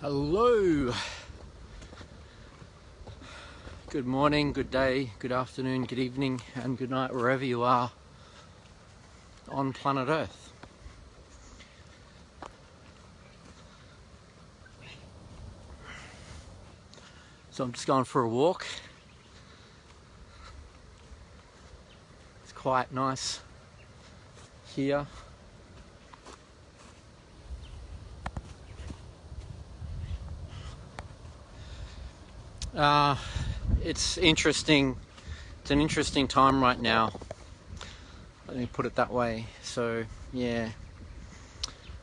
Hello. Good morning, good day, good afternoon, good evening, and good night wherever you are on planet Earth. So I'm just going for a walk. It's quite nice here. It's interesting. It's an interesting time right now. Let me put it that way. So yeah,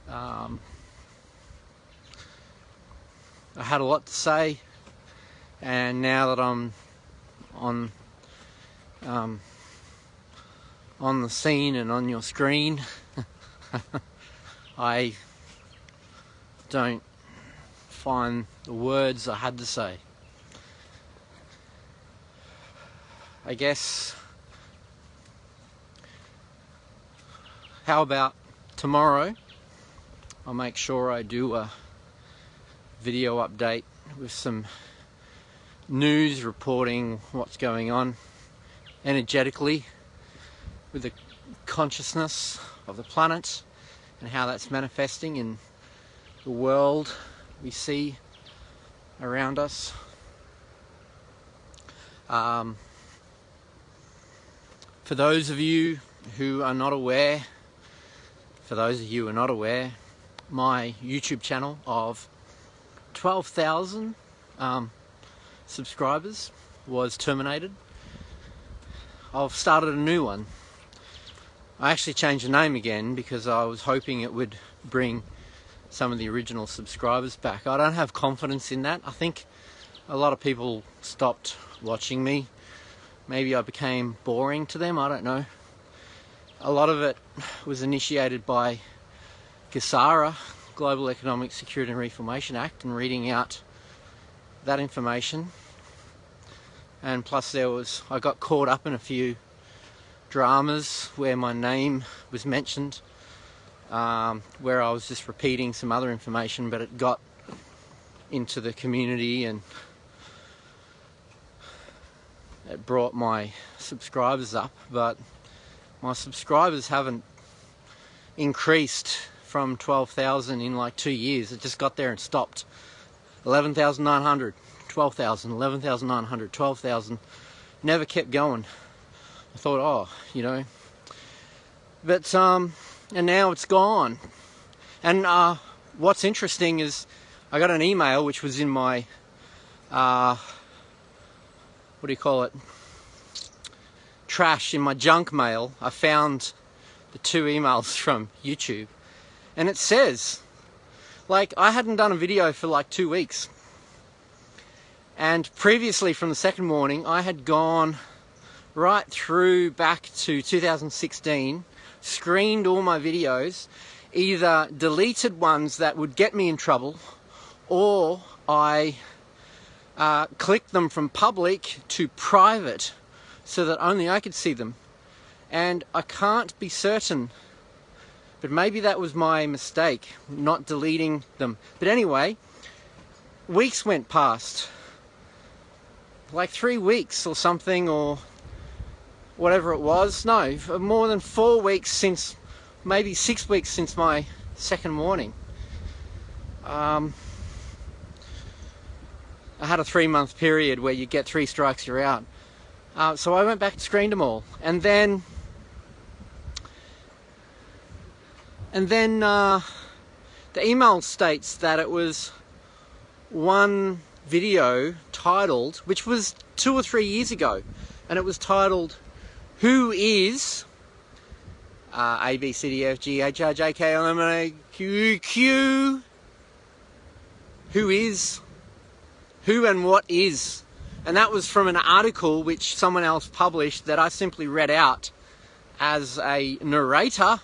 I had a lot to say, and now that I'm on the scene and on your screen, I don't find the words I had to say. I guess, how about tomorrow? I'll make sure I do a video update with some news reporting what's going on energetically with the consciousness of the planet and how that's manifesting in the world we see around us. For those of you who are not aware, my YouTube channel of 12,000 subscribers was terminated. I've started a new one. I actually changed the name again because I was hoping it would bring some of the original subscribers back. I don't have confidence in that. I think a lot of people stopped watching me. Maybe I became boring to them, I don't know. A lot of it was initiated by GESARA, Global Economic Security and Reformation Act, and reading out that information. And plus I got caught up in a few dramas where my name was mentioned, where I was just repeating some other information, but it got into the community and it brought my subscribers up, but my subscribers haven't increased from 12,000 in like 2 years. It just got there and stopped. 11,900, 12,000, 11,900, 12,000. Never kept going. I thought, oh, you know. But, and now it's gone. And what's interesting is I got an email which was in my, what do you call it, trash, in my junk mail. I found the 2 emails from YouTube, and it says, like, I hadn't done a video for like 2 weeks, and previously from the second morning I had gone right through back to 2016, screened all my videos, either deleted ones that would get me in trouble, or I clicked them from public to private so that only I could see them. And I can't be certain, but maybe that was my mistake, not deleting them. But anyway, weeks went past, like 3 weeks or something, or whatever it was. No, more than 4 weeks since, maybe 6 weeks since my second warning. I had a 3-month period where you get 3 strikes, you're out. So I went back and screened them all, and then the email states that it was one video titled, which was 2 or 3 years ago, and it was titled, "Who is A, B, C, D, F, G, H, I, J, K, L, M, N, O, Q, Q, who is, who and what is?" And that was from an article which someone else published that I simply read out as a narrator.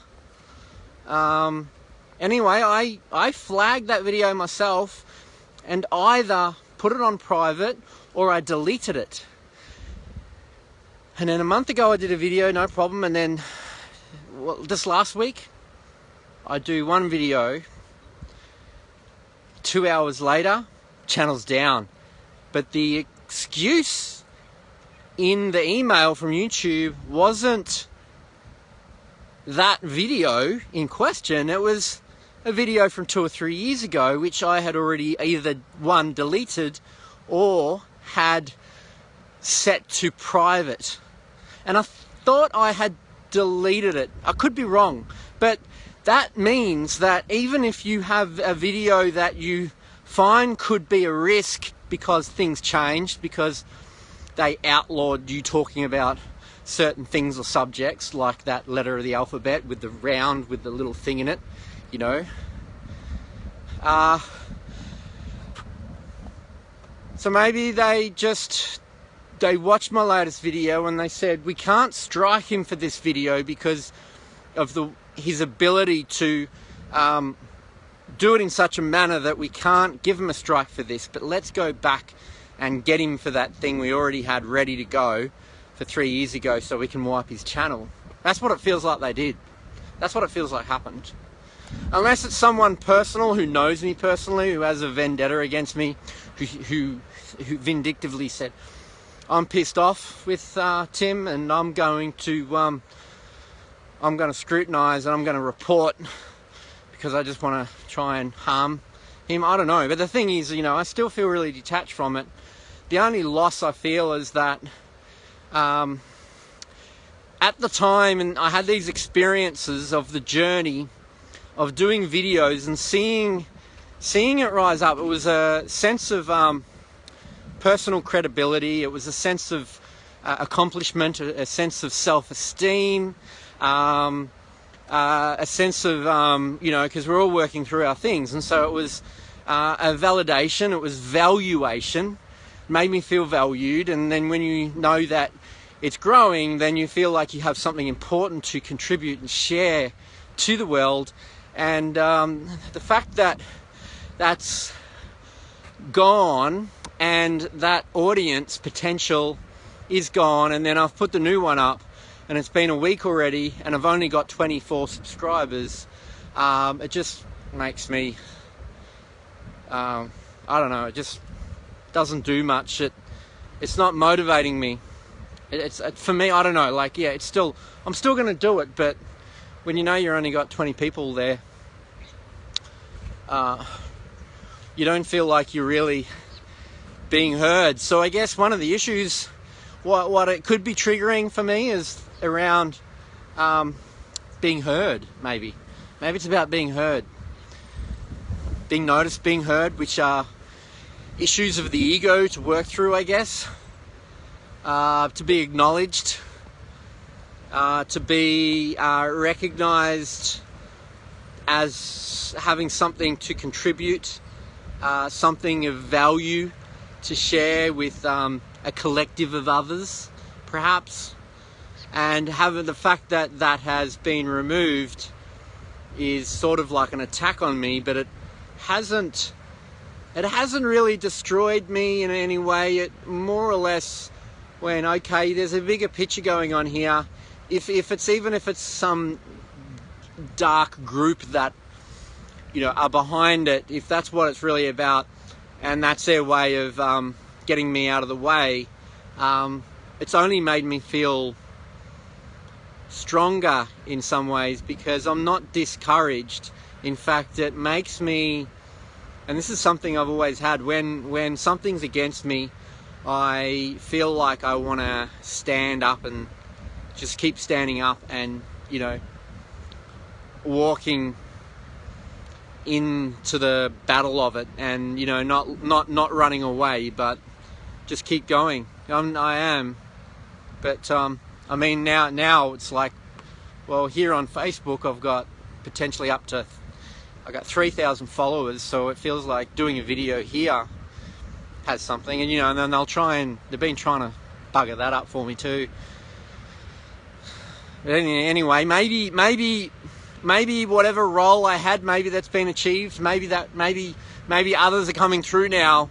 Anyway, I flagged that video myself and either put it on private or I deleted it. And then a month ago I did a video, no problem, and then this last week I do one video 2 hours later, channel's down. But the excuse in the email from YouTube wasn't that video in question. It was a video from 2 or 3 years ago, which I had already either one, deleted, or had set to private. And I thought I had deleted it. I could be wrong, but that means that even if you have a video that you find could be a risk because things changed, because they outlawed you talking about certain things or subjects, like that letter of the alphabet with the round with the little thing in it, you know. So maybe they watched my latest video and they said, we can't strike him for this video because of his ability to do it in such a manner that we can't give him a strike for this, but let's go back and get him for that thing we already had ready to go for 3 years ago so we can wipe his channel. That's what it feels like they did. That's what it feels like happened. Unless it's someone personal who knows me personally, who has a vendetta against me, who vindictively said, I'm pissed off with Tim and I'm going to scrutinize and I'm going to report because I just want to try and harm him. I don't know. But the thing is, you know, I still feel really detached from it. The only loss I feel is that at the time, and I had these experiences of the journey of doing videos and seeing it rise up. It was a sense of personal credibility. It was a sense of accomplishment, a sense of self-esteem, a sense of, you know, because we're all working through our things. And so it was a validation, it was valuation, made me feel valued. And then when you know that it's growing, then you feel like you have something important to contribute and share to the world. And the fact that that's gone and that audience potential is gone, and then I've put the new one up and it's been a week already and I've only got 24 subscribers, it just makes me, I don't know, it just doesn't do much. It's not motivating me. It's for me, I don't know, like, yeah, I'm still going to do it, but when you know you're only got 20 people there, you don't feel like you're really being heard. So I guess one of the issues, what it could be triggering for me is around being heard, maybe. Maybe it's about being heard. Being noticed, being heard, which are issues of the ego to work through, I guess. To be acknowledged, to be recognized as having something to contribute, something of value to share with a collective of others, perhaps. And having the fact that that has been removed is sort of like an attack on me, but it hasn't really destroyed me in any way. It more or less went, okay, there's a bigger picture going on here. If it's some dark group that, you know, are behind it, if that's what it's really about, and that's their way of getting me out of the way, it's only made me feel stronger in some ways, because I'm not discouraged. In fact, it makes me, and this is something I've always had, when something's against me, I feel like I want to stand up and just keep standing up and, you know, walking into the battle of it, and, you know, not running away, but just keep going. I am, but I mean, now it's like, well, here on Facebook I've got potentially up to, I got 3,000 followers, so it feels like doing a video here has something. And, you know, and then they've been trying to bugger that up for me too. But anyway, maybe whatever role I had, maybe that's been achieved. Maybe others are coming through now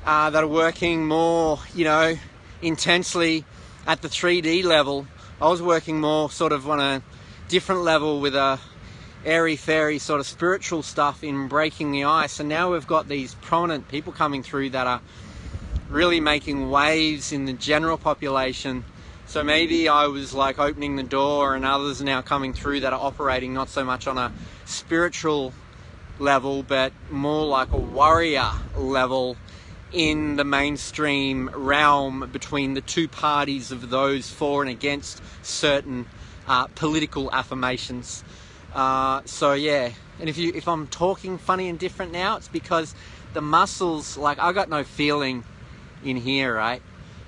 that are working more, you know, intensely at the 3D level. I was working more sort of on a different level with a airy-fairy sort of spiritual stuff in breaking the ice, and now we've got these prominent people coming through that are really making waves in the general population. So maybe I was like opening the door, and others are now coming through that are operating not so much on a spiritual level, but more like a warrior level in the mainstream realm between the two parties of those for and against certain political affirmations. So yeah, and if I'm talking funny and different now, it's because the muscles, like I got no feeling in here, right?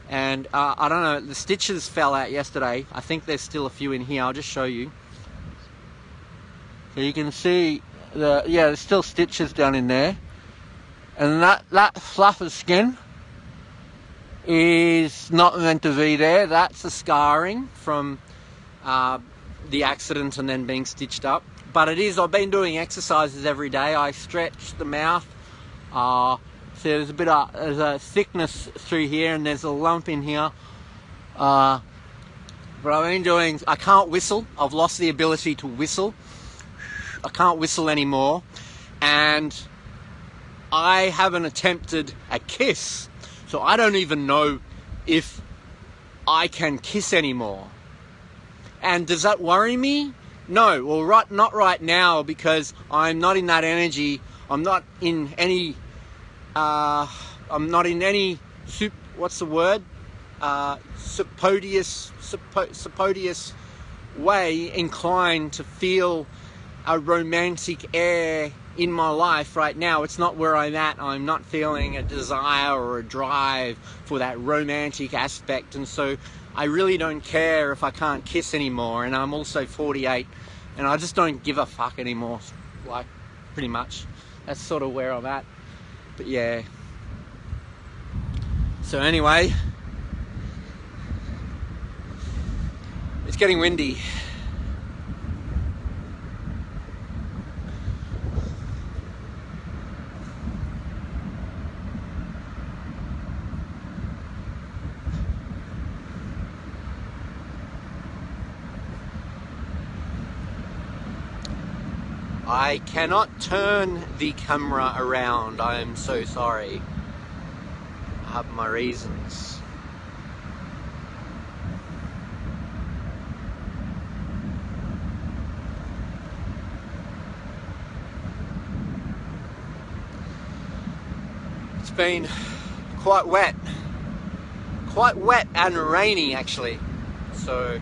And I don't know, the stitches fell out yesterday. I think there's still a few in here. I'll just show you. So you can see there's still stitches down in there. And that fluff of skin is not meant to be there. That's the scarring from the accident and then being stitched up. But it is, I've been doing exercises every day. I stretch the mouth. So there's a thickness through here, and there's a lump in here. But I've been doing, I can't whistle. I've lost the ability to whistle. I can't whistle anymore. And I haven't attempted a kiss, so I don't even know if I can kiss anymore. And does that worry me? No, well, not right now, because I'm not in that energy. I'm not in any, what's the word? Supodious way inclined to feel a romantic air in my life right now. It's not where I'm at. I'm not feeling a desire or a drive for that romantic aspect, and so I really don't care if I can't kiss anymore. And I'm also 48, and I just don't give a fuck anymore, like, pretty much. That's sort of where I'm at. But yeah, so anyway, it's getting windy. I cannot turn the camera around. I am so sorry. I have my reasons. It's been quite wet and rainy actually. So